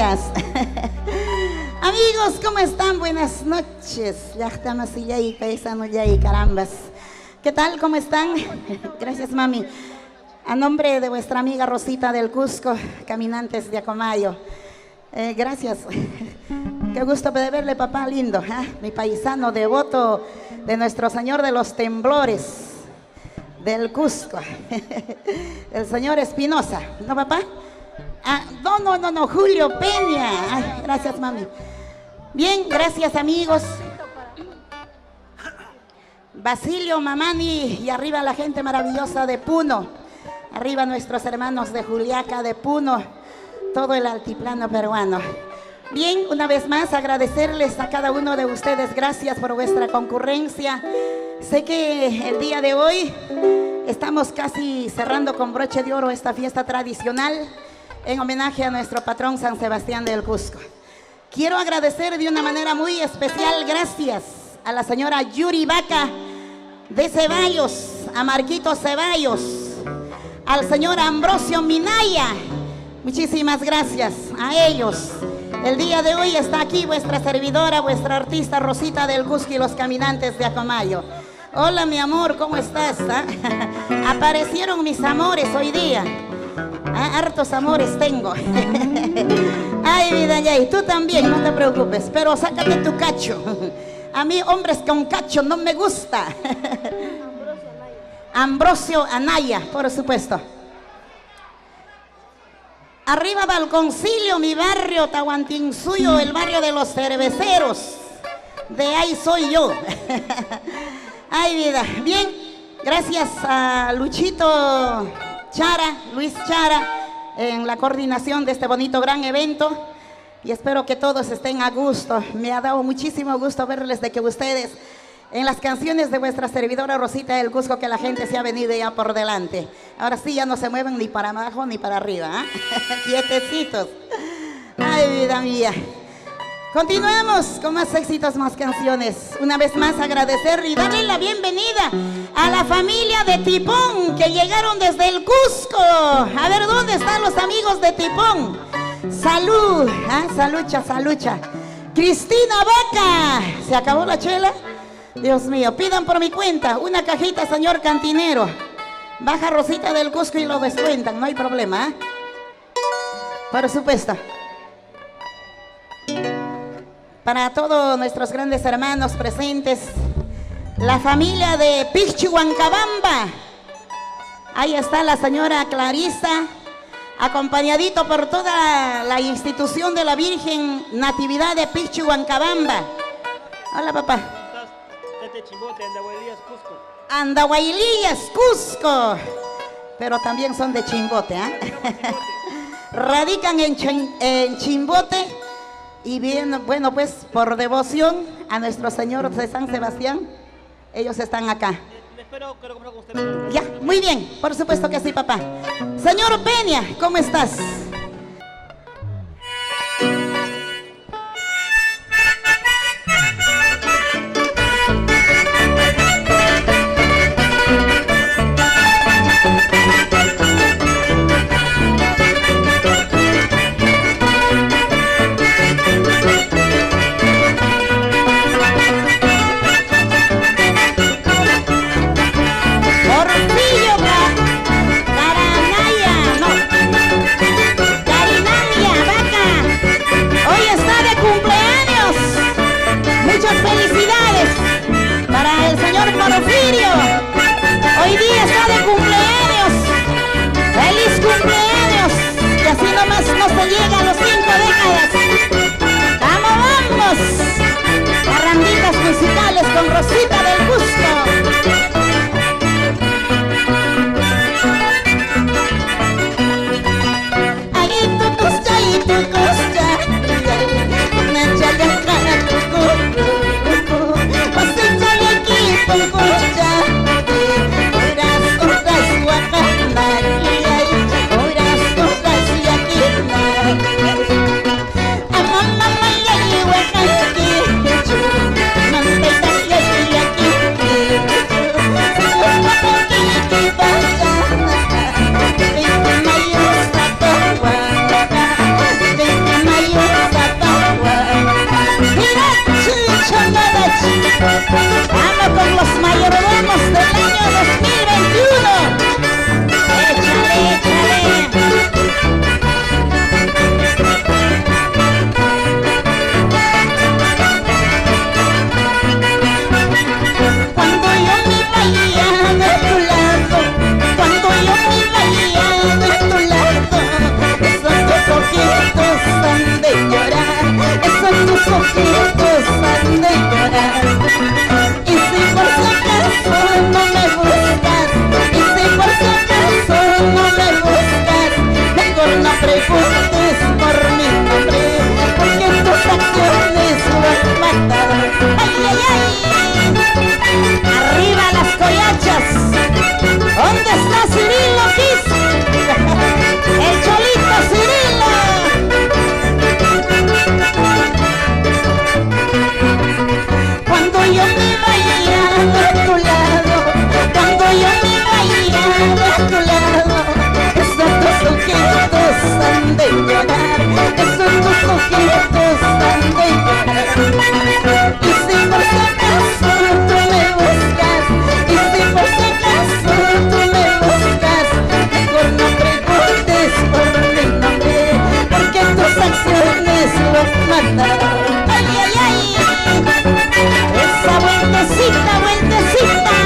gracias. Amigos, ¿cómo están? Buenas noches. Carambas. ¿Qué tal? ¿Cómo están? Gracias, mami. A nombre de vuestra amiga Rosita del Cusco, Caminantes de Acomayo. Gracias. Qué gusto de verle, papá lindo. Mi paisano devoto de nuestro Señor de los Temblores del Cusco. El señor Espinosa. ¿No, papá? No, Julio Peña. Ay, gracias, mami. Bien, gracias, amigos. Basilio Mamani y arriba la gente maravillosa de Puno. Arriba nuestros hermanos de Juliaca, de Puno, todo el altiplano peruano. Bien, una vez más agradecerles a cada uno de ustedes. Gracias por vuestra concurrencia. Sé que el día de hoy estamos casi cerrando con broche de oro esta fiesta tradicional en homenaje a nuestro patrón San Sebastián del Cusco. Quiero agradecer de una manera muy especial, gracias a la señora Yuri Vaca de Ceballos, a Marquito Ceballos, al señor Ambrosio Minaya. Muchísimas gracias a ellos. El día de hoy está aquí vuestra servidora, vuestra artista Rosita del Cusco y los Caminantes de Acomayo. Hola, mi amor, ¿cómo estás? Aparecieron mis amores hoy día. Hartos amores tengo. Ay, vida, ya, y tú también, no te preocupes, pero sácate tu cacho. A mí hombres con cacho no me gusta. Ambrosio Anaya, por supuesto. Arriba Balconcilio, mi barrio, Tahuantinsuyo, el barrio de los cerveceros. De ahí soy yo. Ay, vida. Bien, gracias a Luchito Chara, Luis Chara, en la coordinación de este bonito gran evento. Y espero que todos estén a gusto. Me ha dado muchísimo gusto verles de que ustedes, en las canciones de vuestra servidora Rosita del Cusco, que la gente se ha venido ya por delante. Ahora sí, ya no se mueven ni para abajo ni para arriba. Quietecitos. Ay, vida mía. Continuemos con más éxitos, más canciones. Una vez más agradecer y darle la bienvenida a la familia de Tipón que llegaron desde el Cusco. A ver, ¿dónde están los amigos de Tipón? Salud, salucha. Cristina Vaca. ¿Se acabó la chela? Dios mío, pidan por mi cuenta una cajita, señor cantinero. Baja Rosita del Cusco y lo descuentan, no hay problema. Por supuesto. Para todos nuestros grandes hermanos presentes, la familia de Pichihuancabamba. Ahí está la señora Clarisa, acompañadito por toda la institución de la Virgen Natividad de Pichihuancabamba. Hola, papá. Chimbote, Andahuaylillas, Cusco. Andahuaylillas, Cusco. Pero también son de Chimbote, Radican en Chimbote. Y bien, bueno, pues por devoción a nuestro Señor de San Sebastián, ellos están acá. Espero que lo compre con usted. Ya, muy bien, por supuesto que sí, papá. Señor Peña, ¿cómo estás? Hoy día está de cumpleaños. ¡Feliz cumpleaños! Y así nomás no se llega a los 5 décadas. ¡Vamos! Parranditas musicales con Rosita del Cusco. ojitos tan bellos. Y si por si acaso tú me buscas, y si por si acaso tú me buscas, mejor no preguntes por mi nombre, porque tus acciones lo mataron. ¡Ay, ay, ay! Esa vueltecita, vueltecita,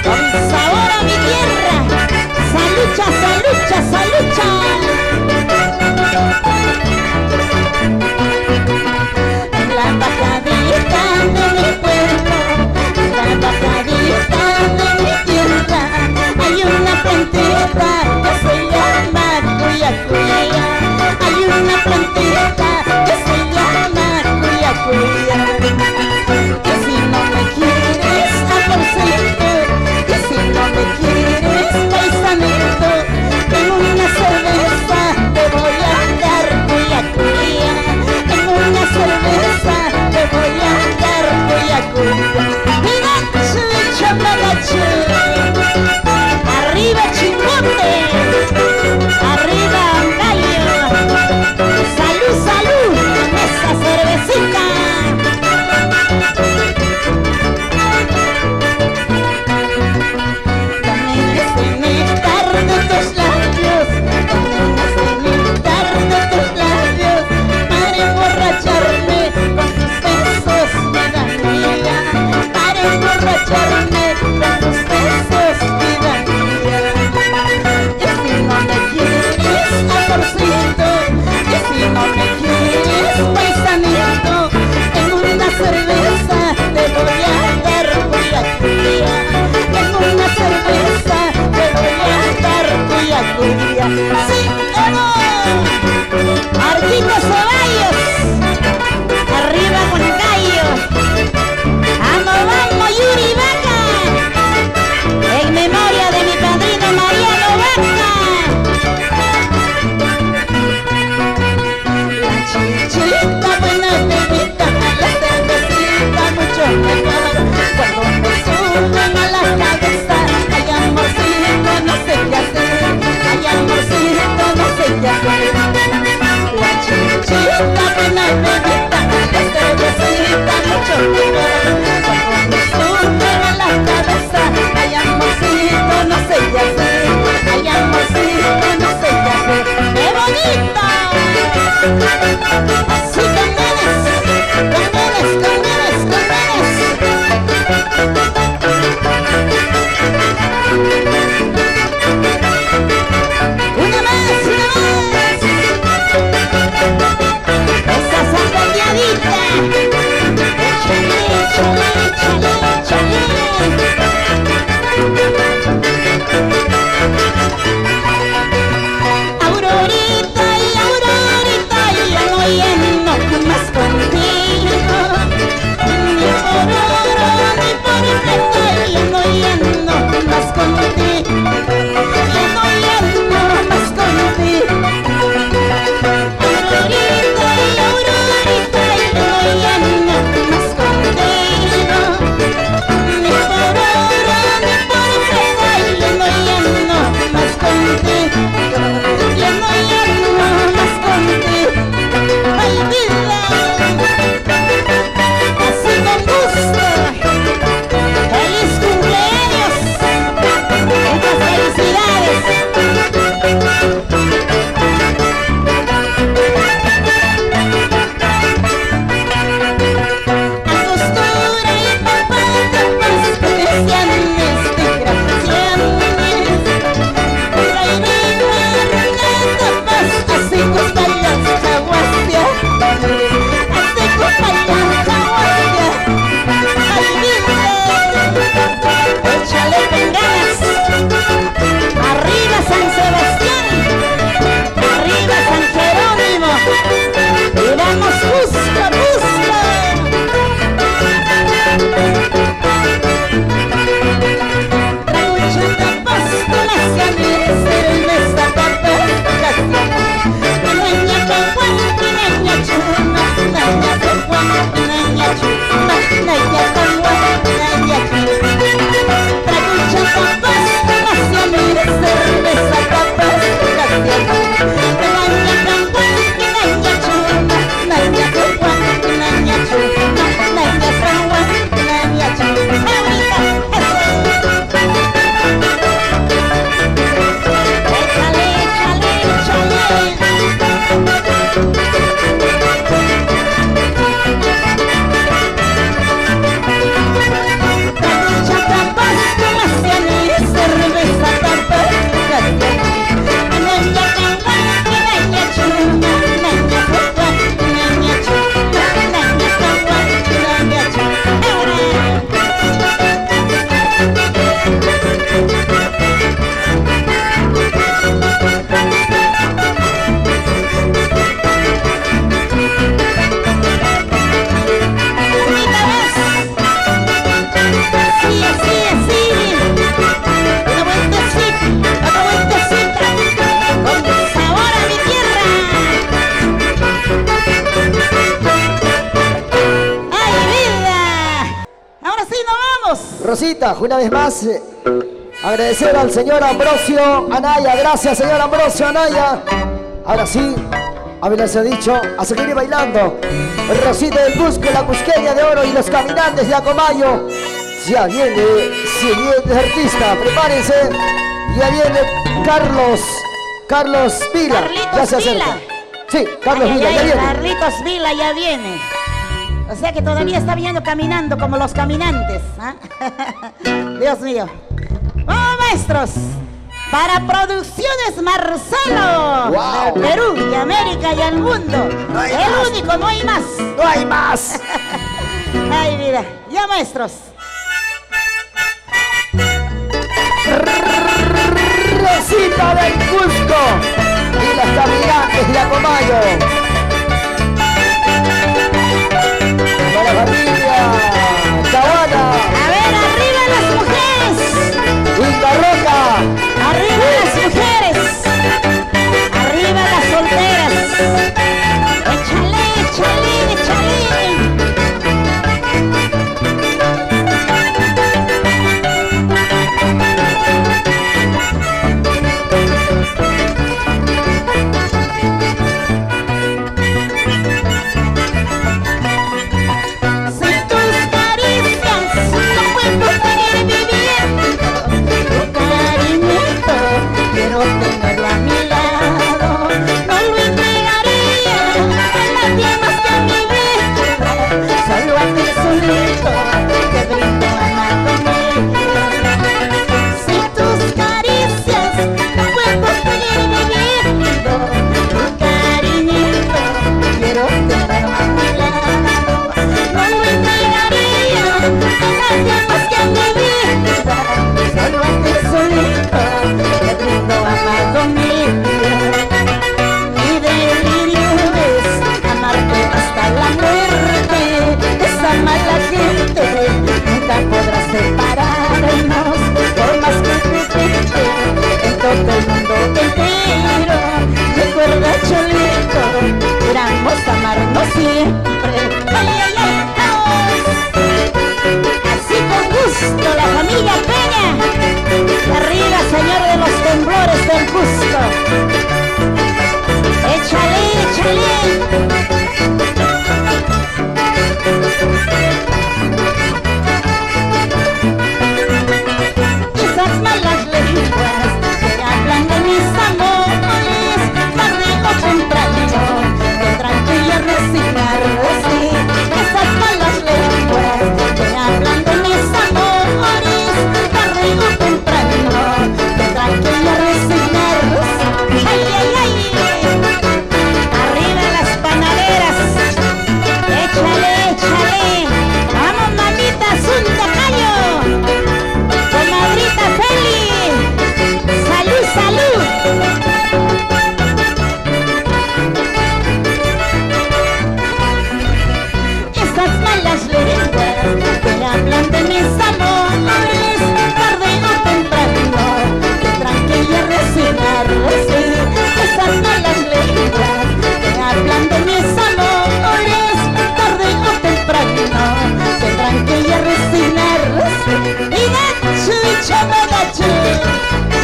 con sabor a mi tierra. Salucha, salucha, salucha. En la bajadita de mi pueblo, en la bajadita de mi tierra, hay una plantita que se llama cuya cuya. Hay una plantita que se llma cuya cuya. Que si no me quieres, amorcito, que si no me quieres, paisanito, en una cerveza te voy a dar cuya cuya. En una cerveza te voy a dar cuya cuya. Mira, chucho, magacho. Arriba Chimbote, arriba Gallo. Salud, salud, en esa cervecita. También ese néctar de tus labios, también ese néctar de tus labios, para emborracharme con tus besos, vida mía, para emborracharme con tus besos, vida mía. Que si no me quieres, amorcito, que si no me quieres, paisanito, en una cerveza te voy a dar cuya cuya. En una cerveza te voy a dar cuya cuya. ¡Sí o no! Marquito Ceballos, arriba con Gallo. ¡Vamos, vamos, Yuri Vaca! En memoria de mi padrino Mariano Vaca. La chichita buena bebita, la cervecita mucho mejor. Cuando me suben a la cabeza, ay amorcito, no sé qué hacer. Ay amorcito, Rosita, una vez más, agradecer al señor Ambrosio Anaya. Gracias, señor Ambrosio Anaya. Ahora sí, haberse dicho, a seguir bailando. Rosita del Cusco, la cusqueña de oro y los caminantes de Acomayo. Ya viene siguiente artista, prepárense. Ya viene Carlos Vila. Ya se acerca. Sí, Carlos Vila, ya viene. Carlitos Vila ya viene. O sea que todavía está viniendo caminando como los caminantes. ¿Ah? Dios mío. ¡Vamos, maestros! Para Producciones Marcelo. Wow. Del Perú y América y el mundo. No hay el más. único, no hay más. ¡No hay más! Ay, vida. Ya, maestros. Rosita del Cusco y las caminantes de Acomayo. Para la familia Chavana. A ver, arriba las mujeres. Inca Roca. Arriba las mujeres. Arriba las solteras. Échale, échale, échale.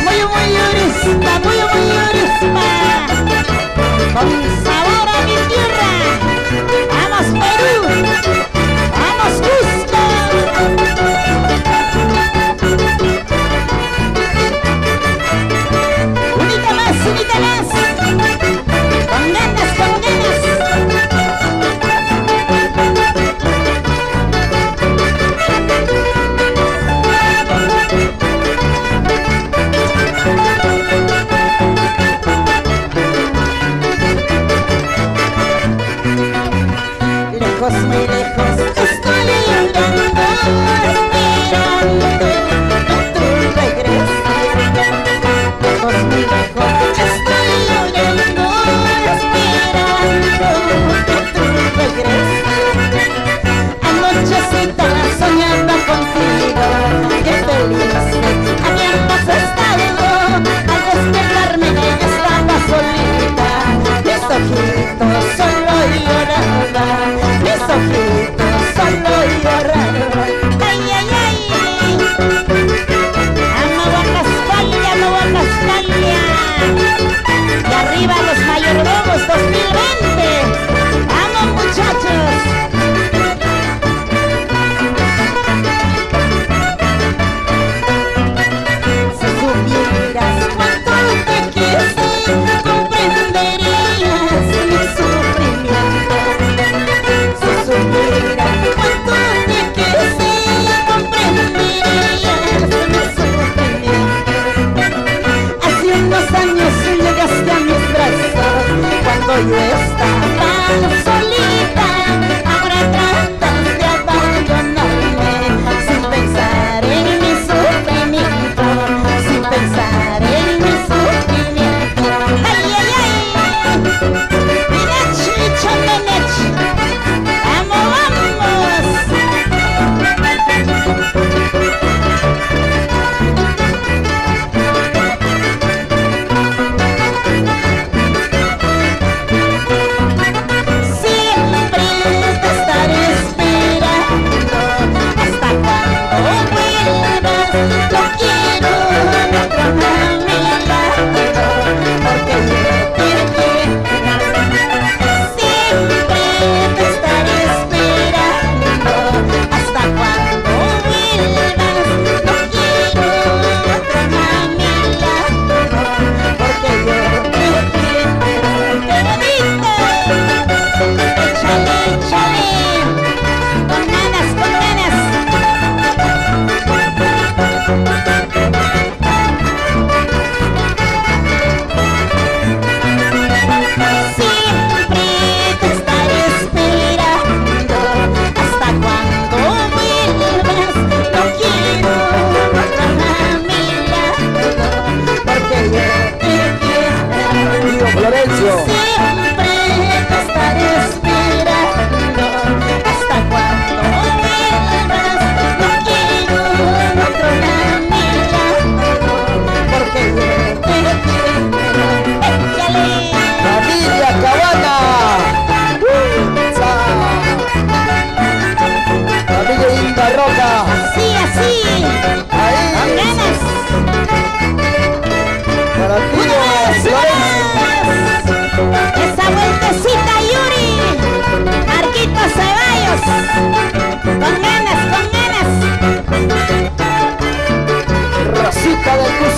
Muy, muy, muy,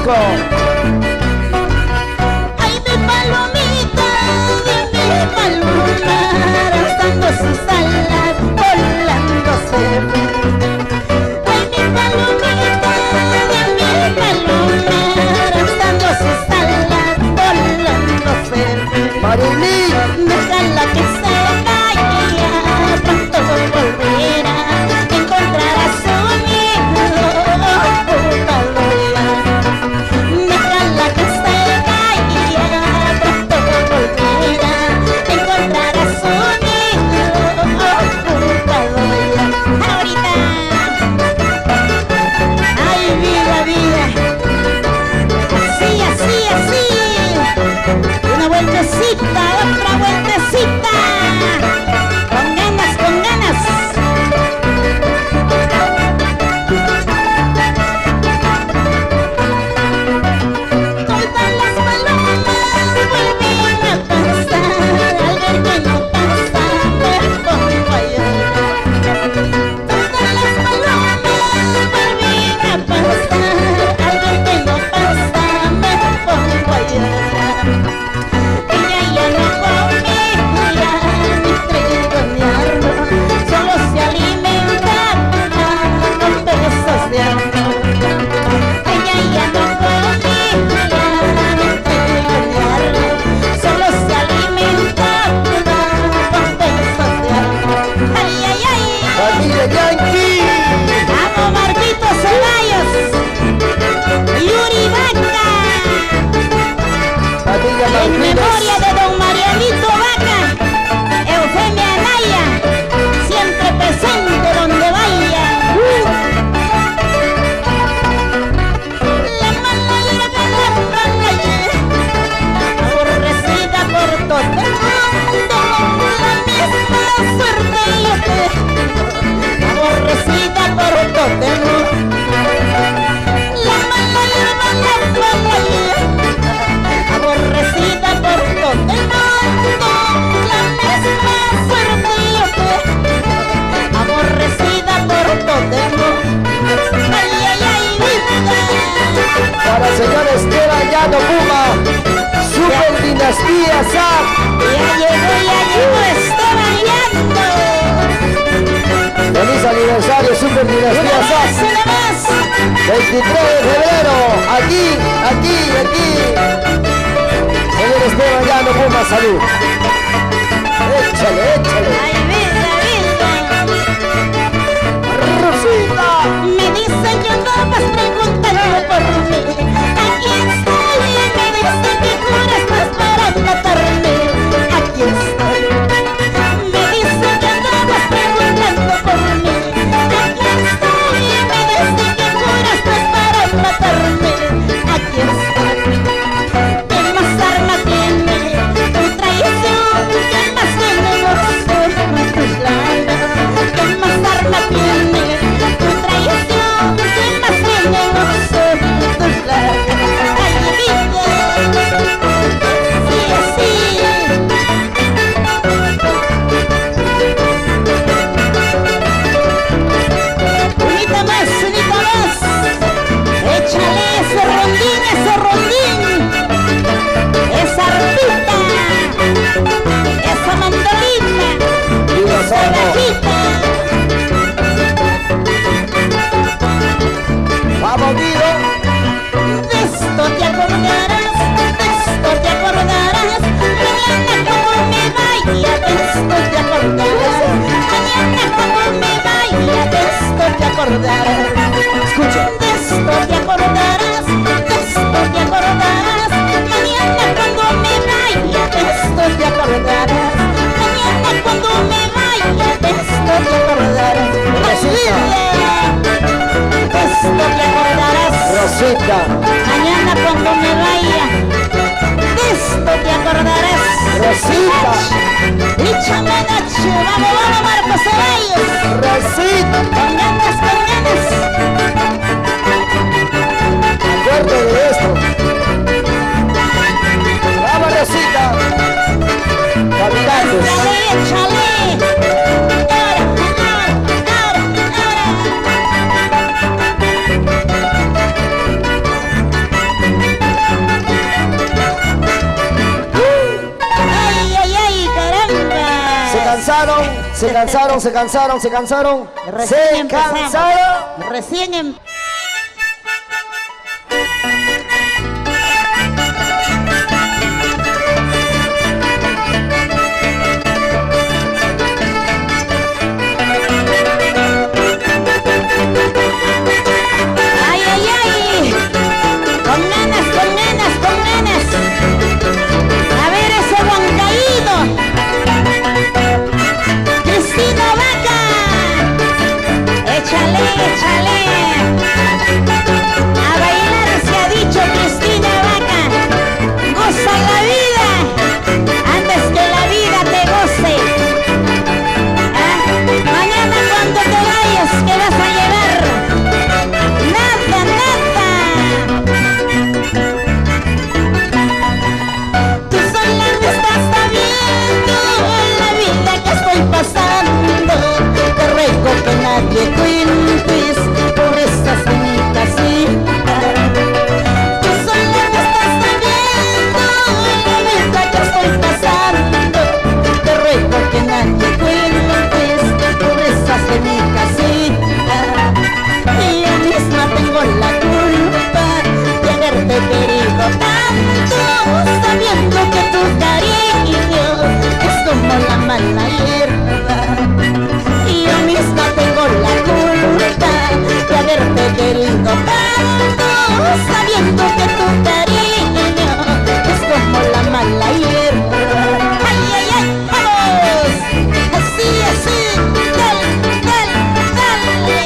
Cusco. Ay, mi palomita, mi paloma, arrastrando sus alas, volándose. Ay, mi palomita, mi paloma, arrastrando sus alas, volándose. Marilyn. Déjala que se vaya, pronto volverá, encontrará su nido, búscalo ya. Déjala que se vaya, pronto volverá, encontrará su nido, búscalo ya. Ahorita, ay vida, vida, así, así, así. Una vueltecita, otra vueltecita. Con ganas, con ganas. Todas las palomas vuelven a pasar. Al ver que no pasa, me pongo a llorar. Todas las palomas vuelven a pasar. Al ver que no pasa, me pongo a llorar. Ella ya no come, ya ni trigo ni arroz, solo se alimenta con pesos de amor. Ella ya no come, ya ni trigo ni arroz, solo se alimenta con pesos de amor. Ay, ay, ay. Familia Yankee. Vamos, Marquito Ceballos, Yuri Vaca. Familia En Martínez. memoria de don Marianito Vaca, Eufemia Anaya, siempre presente donde vaya. La mala hierba, aborrecida por todo el mundo, la misma suerte yo tengo, aborrecida por todo el mundo. La mala hierba, aborrecida por todo el mundo, la misma suerte yo tengo, aborrecida por todo el mundo. Ay, ay, ay, vida. Para el señor Esteban Llano Puma. Super Dinastía Zap. Ya llegó Esteban Llano. Feliz aniversario, Super Dinastía Zap. Se le más. 23 de febrero. Aquí. Señor Esteban Llano Puma, salud. Échale. Ay, vida, vida. Rosita. Me dicen que andabas preguntando por mí. Aquí estoy, me dicen que juras más para matarme. Aquí estoy. Me dicen que andabas preguntando por mí. Aquí estoy, me dicen que juras más para matarme. Aquí estoy. ¿Qué más arma tiene tu traición? ¿Qué más negocio con tus labios? ¿Qué más arma tiene tu traición? ¿Qué más negocio con tus labios? Ay, vida, sí, así. Unita más, échale ese rondín, esa arpita, esa mandolina, Viva esa Santo. gajita. Vamos, Guido. De esto te acordarás, mañana como me vaya, de esto te acordarás, mañana como me vaya, de esto te acordarás. Escucha. De esto te acordarás, mañana cuando me vaya, de esto te acordarás, mañana cuando me vaya, de esto te acordarás. Ay, vida, de esto te acordarás. Rosita. Mañana cuando me vaya, de esto te acordarás. Rosita. Échame Nacho, vamos Marco Ceballos. Rosita. Con ganas, con ganas. Acuérdate de esto. Vamos, Rosita. Caminantes. Échale. Ahora. cansaron, se cansaron, se cansaron, se cansaron. Recién Se empezamos. cansaron. Recién Ay, ay, ay. Con nenas, con nenas, con nenas. A ver ese guancaído. Cristina Vaca. Échale, échale. A bailar se ha dicho Cristina Vaca. Goza la vida antes que la vida te goce. ¿Ah? Mañana cuando te vayas, ¿qué vas a llevar? Nada, nada. Tú sola me estás sabiendo la vida que estoy pasando. Te ruego que nadie cuentes por estas de mi casita. Tú sola me estás sabiendo la vida que estoy pasando. Te ruego que nadie cuentes por estas de mi casita. Y yo misma tengo la culpa de haberte querido tanto, sabiendo que tu cariño es como la mala hierba. Y yo misma tengo la culpa de haberte querido tanto, sabiendo que tu cariño es como la mala hierba. ¡Ay, ay, ay! ¡Vamos! Así, así, dale, dale, dale.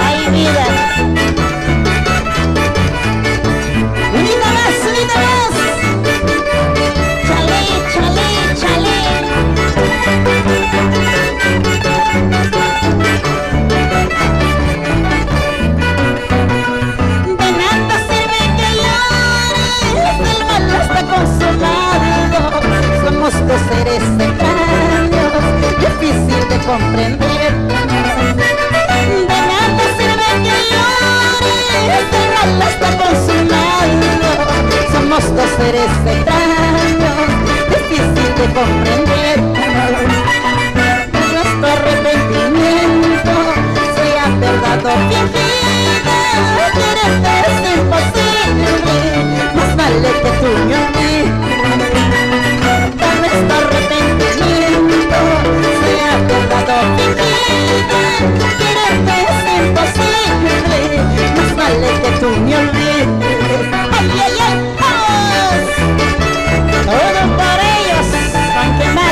¡Ay, vida! ¡Unita más, unita más! ¡Chale, chale, chale! De nada sirve que llores, el mal está consumado. Somos dos seres extraños, difícil de comprender. De nada sirve que llores, el mal está consumado. Somos dos seres extraños, difícil de comprender. Nuestro arrepentimiento sea verdad o fingida, quererte es imposible, más vale que tú me olvides. Nuestro arrepentimiento sea verdad o fingida, quererte es imposible, más vale que tú me olvides. ¡Ay, ay, ay! ¡Vamos! Todo por ellos, aunque más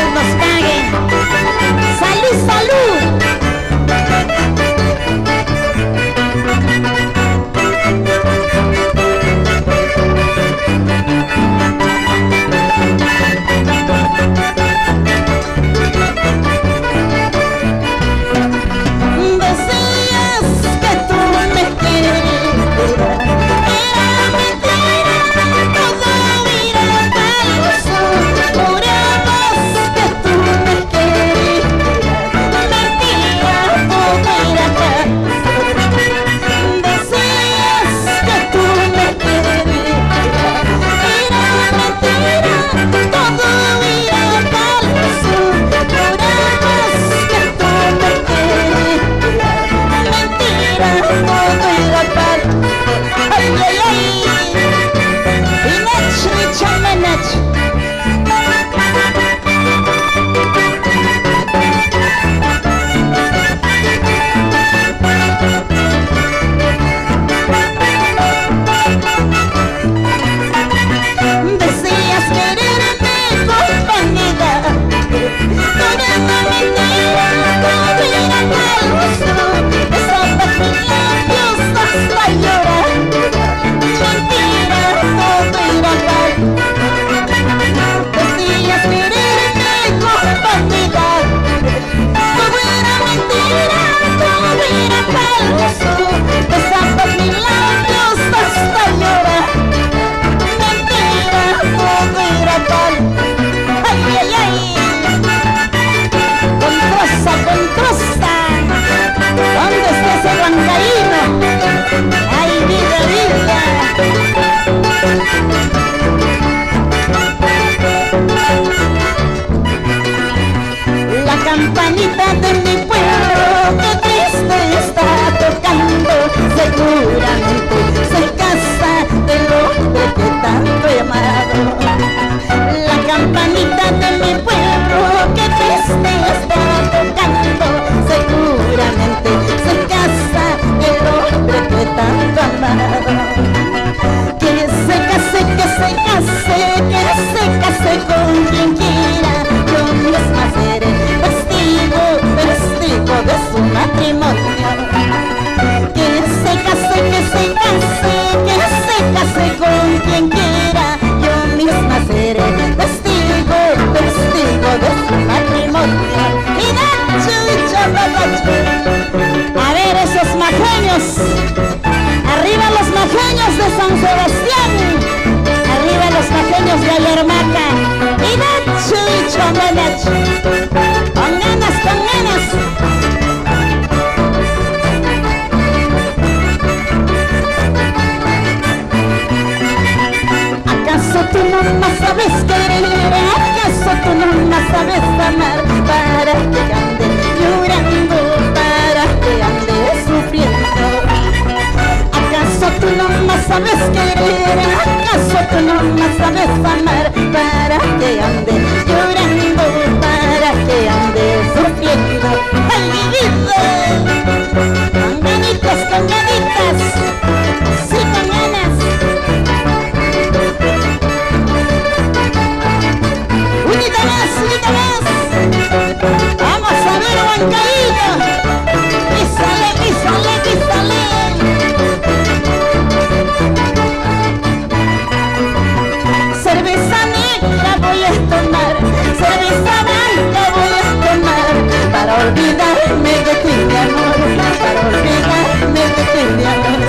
yermaca. Y Nacho, dicho, hombre, Nacho. Con ganas, con ganas. ¿Acaso tú no más sabes querer? ¿Acaso tú no más sabes amar? Para que ande llorando, para que ande sufriendo. ¿Acaso tú no más sabes querer? ¿Acaso tú no más sabes amar? Para que ande llorando, para que ande sufriendo. ¡Ay, mi vida! Con ganitas, con ganitas. Sí, con ganas. Unita más, unita más. Vamos a ver, Huancaíno. Písale, písale, písale. Cerveza negra voy a tomar, cerveza blanca voy a tomar, para olvidarme de ti, mi amor, para olvidarme de ti, mi amor.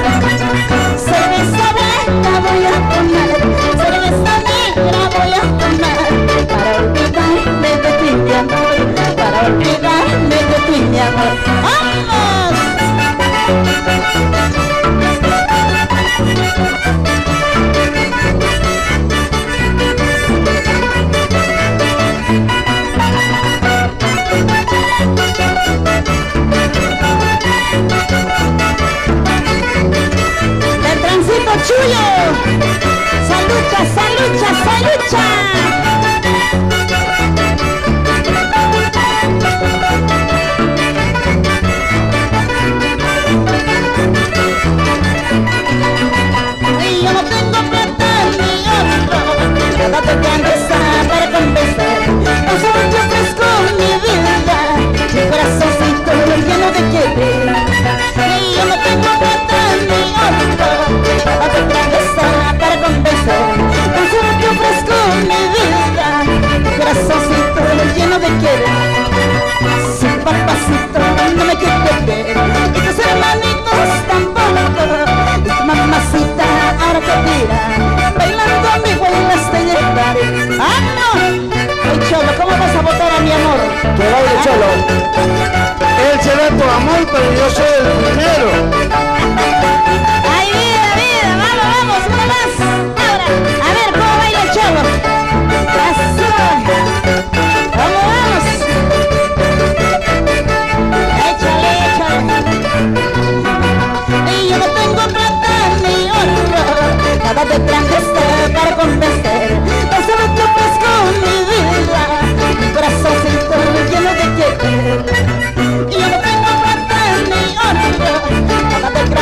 Cerveza blanca voy a tomar, cerveza negra voy a tomar, para olvidarme de ti, mi amor, para olvidarme de ti, mi amor. ¡Vamos! ¡El tránsito chulo! ¡Salucha, salucha, salucha! Y yo no tengo plata ni oro, nada te candes para convencer. No solo te ofrezco mi vida, mi corazoncito lleno de querer. Y yo no tengo plata ni oro, nada te candes para convencer. No solo te ofrezco mi vida, mi corazoncito lleno de querer. Si papacito no me quiere ver, y tus hermanitos tampoco, y tu mamacita ahora te tira, bailando a mi huelas te llevaré. ¡Ah, no! Ay, Cholo, ¿cómo vas a votar a mi amor? Que baile Cholo. Él será tu amor, pero yo soy el primero. ¡Ay, vida, vida! ¡Vamos, vamos! ¡Una más! Ahora, a ver, ¿cómo baila el Cholo? ¡Eso! ¡Vamos, vamos! ¡Échale, échale! Y yo no tengo plata ni oro, nada te traje para convencer. No solo te ofrezco mi vida, mi corazoncito lleno de querer. Y yo no tengo plata ni oro, nada te traje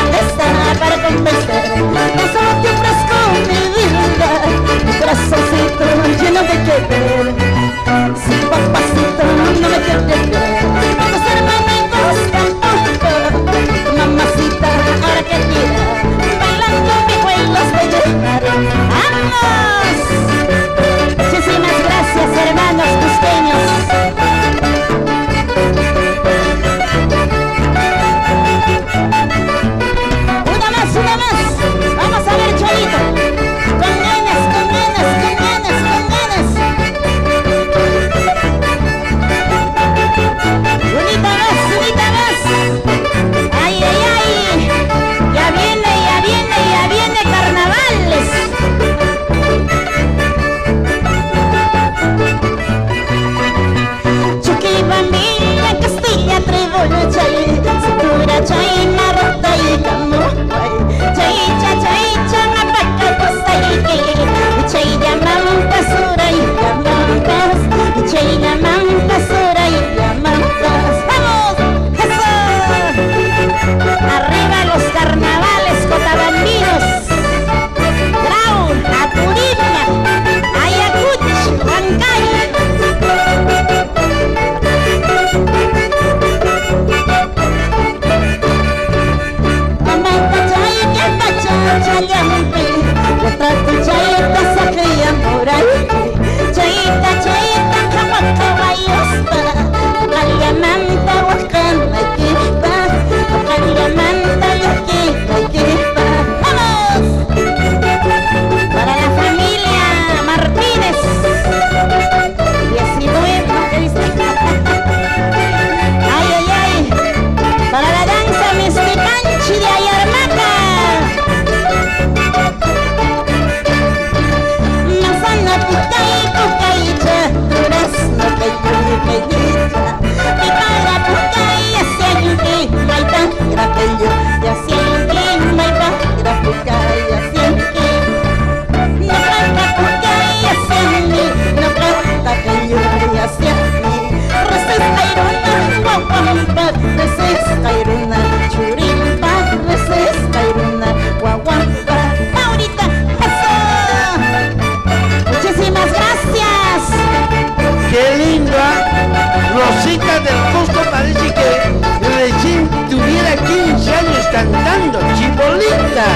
cantando Chibolita.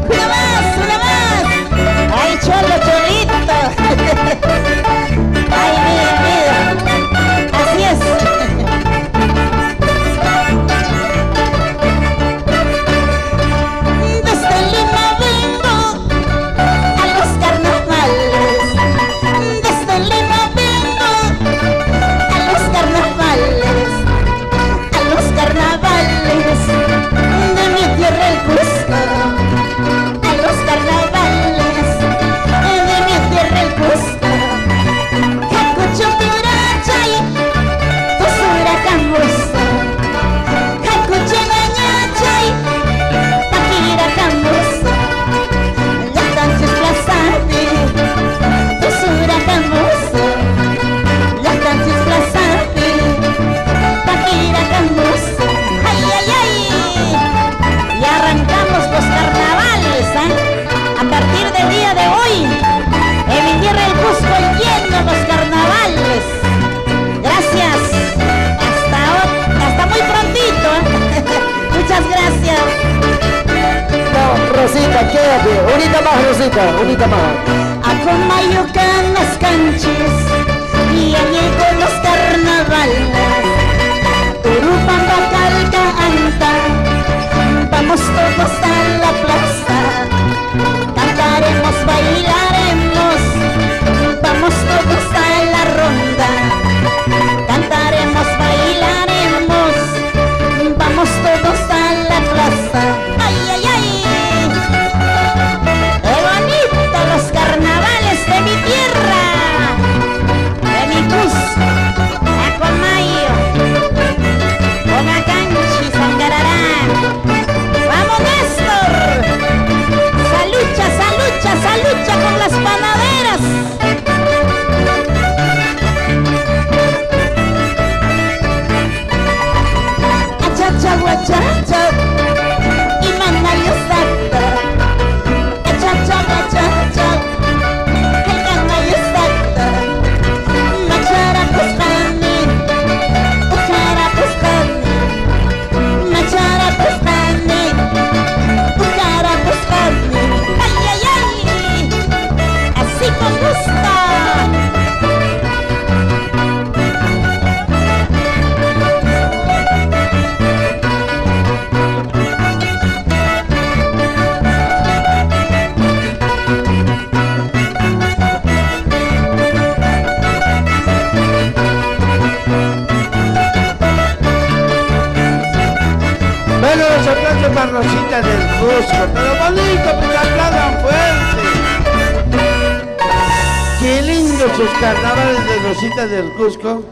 Una más. Ay, cholo, cholito. Ay, mira. Así es. Desde Lima vengo a los carnavales. Desde Lima vengo a los carnavales. A los carnavales de mi tierra el Cusco. A los carnavales de mi tierra el Cusco. Jacucho Turachay, Tosura Camuso. Jacucho Mañachay, Paquira Camuso. Ya tantos plazarte, Tosura Camuso. Ya tantos plazarte, Paquira Camuso. Ay, ay, ay. Y arrancamos los carnavales, ¿eh? A partir del día de hoy, en mi tierra el Cusco yendo los carnavales. Gracias. Hasta muy prontito, ¿eh? Muchas gracias. No, Rosita, quédate. Unita más, Rosita, unita más. A Comayucan las canchis y allí con los carnavales. Urupamba, Calca, Anta, vamos todos a la plaza. Cantaremos, bailaremos, vamos todos a la ronda. Cantaremos, bailaremos, vamos todos a la plaza. Ay, ay, ay. ¡Qué bonito los carnavales de mi tierra! De mi Cusco, Acomayo, Comacanchi, Sangararán. ¡Vamos, Néstor! ¡Salucha, salucha, salucha con las panaderas! Achacha, guachacha, y manayo sacta. Achacha, guachacha, el canayo sacta. Machara puscani, uchara puscani. Machara puscani, uchara puscani. Ay, ay, ay, así con gusto. Bueno, los aplausos para Rosita del Cusco, pero bonito, porque aplaudan fuerte. Qué lindo sus carnavales de Rosita del Cusco.